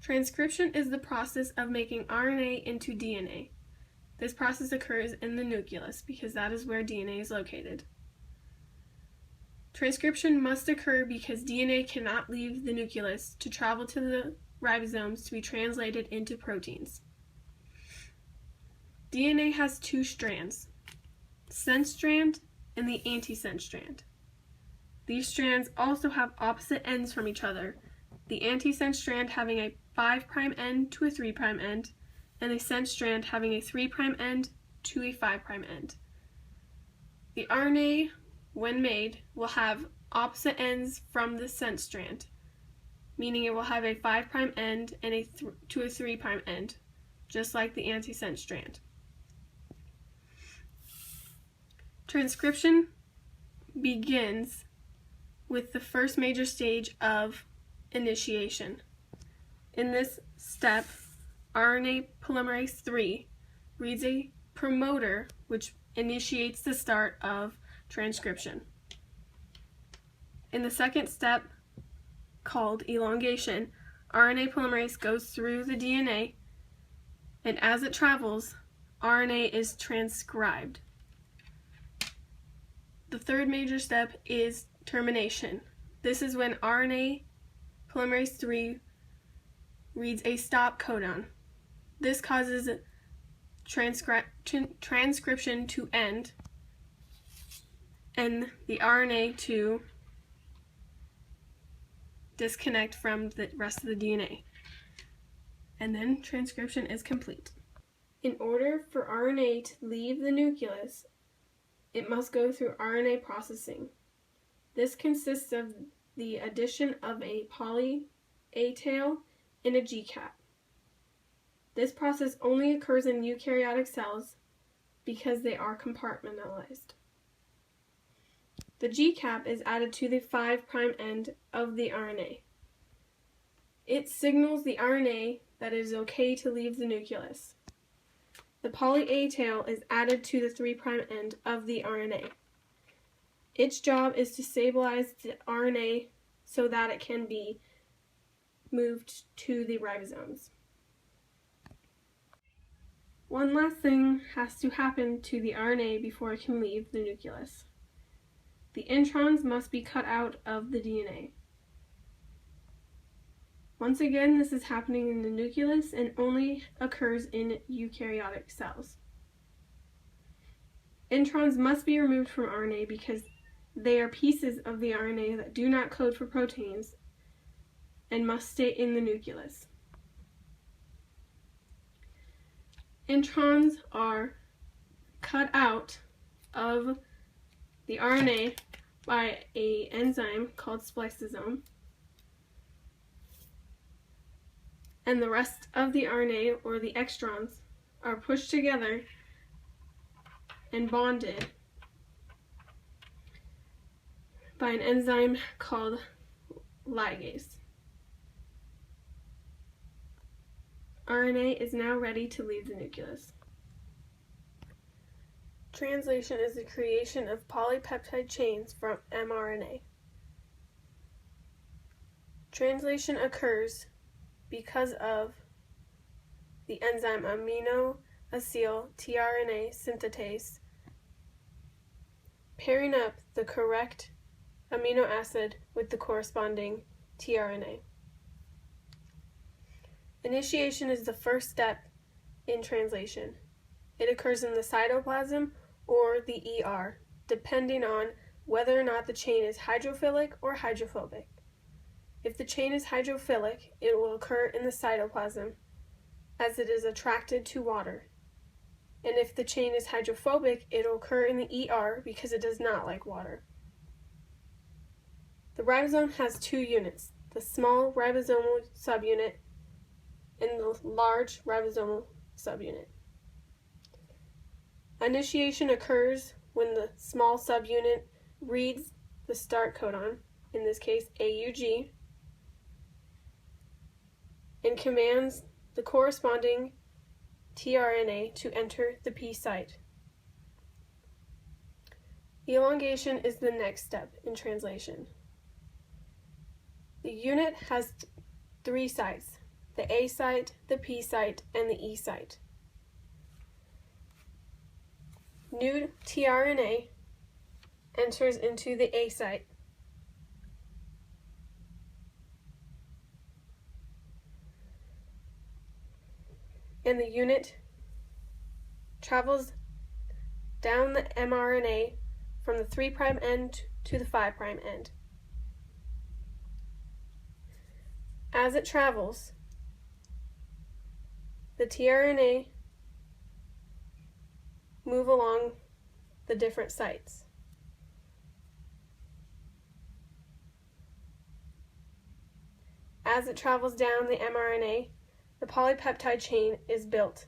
Transcription is the process of making RNA into DNA. This process occurs in the nucleus because that is where DNA is located. Transcription must occur because DNA cannot leave the nucleus to travel to the ribosomes to be translated into proteins. DNA has two strands, sense strand and the antisense strand. These strands also have opposite ends from each other, the antisense strand having a 5' end to a 3' end, and the sense strand having a 3' end to a 5' end. The RNA, when made, will have opposite ends from the sense strand, meaning it will have a 5' end and to a 3' end, just like the antisense strand. Transcription begins with the first major stage of initiation. In this step, RNA polymerase III reads a promoter which initiates the start of transcription. In the second step, called elongation, RNA polymerase goes through the DNA, and as it travels, RNA is transcribed. The third major step is termination. This is when RNA polymerase III reads a stop codon. This causes transcription to end and the RNA to disconnect from the rest of the DNA. And then transcription is complete. In order for RNA to leave the nucleus, it must go through RNA processing. This consists of the addition of a poly A tail and a G cap. This process only occurs in eukaryotic cells because they are compartmentalized. The G cap is added to the 5' end of the RNA. It signals the RNA that it is okay to leave the nucleus. The poly A tail is added to the 3' end of the RNA. Its job is to stabilize the RNA so that it can be moved to the ribosomes. One last thing has to happen to the RNA before it can leave the nucleus. The introns must be cut out of the DNA. Once again, this is happening in the nucleus and only occurs in eukaryotic cells. Introns must be removed from RNA because they are pieces of the RNA that do not code for proteins and must stay in the nucleus. Introns are cut out of the RNA by an enzyme called spliceosome, and the rest of the RNA, or the extrons, are pushed together and bonded by an enzyme called ligase. RNA is now ready to leave the nucleus. Translation is the creation of polypeptide chains from mRNA. Translation occurs because of the enzyme amino-acyl tRNA synthetase pairing up the correct amino acid with the corresponding tRNA. Initiation is the first step in translation. It occurs in the cytoplasm or the ER, depending on whether or not the chain is hydrophilic or hydrophobic. If the chain is hydrophilic, it will occur in the cytoplasm as it is attracted to water. And if the chain is hydrophobic, it will occur in the ER because it does not like water. The ribosome has two units, the small ribosomal subunit and the large ribosomal subunit. Initiation occurs when the small subunit reads the start codon, in this case AUG, and commands the corresponding tRNA to enter the P site. Elongation is the next step in translation. The unit has three sites. the A site, the P site, and the E site. New tRNA enters into the A site. And the unit travels down the mRNA from the 3' end to the 5' end. As it travels, the tRNA move along the different sites. As it travels down the mRNA, the polypeptide chain is built,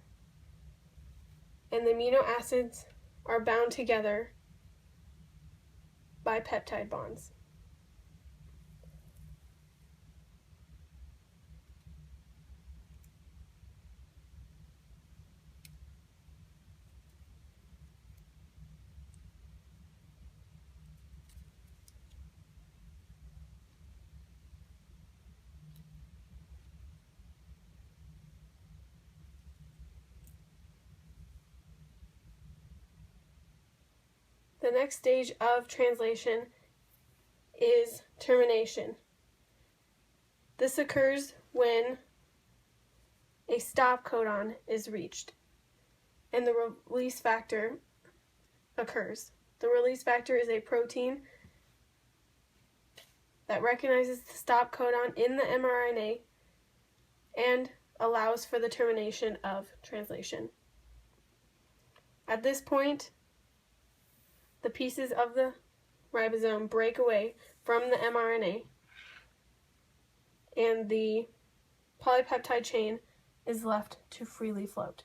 and the amino acids are bound together by peptide bonds. The next stage of translation is termination. This occurs when a stop codon is reached and the release factor occurs. The release factor is a protein that recognizes the stop codon in the mRNA and allows for the termination of translation. At this point, the pieces of the ribosome break away from the mRNA, and the polypeptide chain is left to freely float.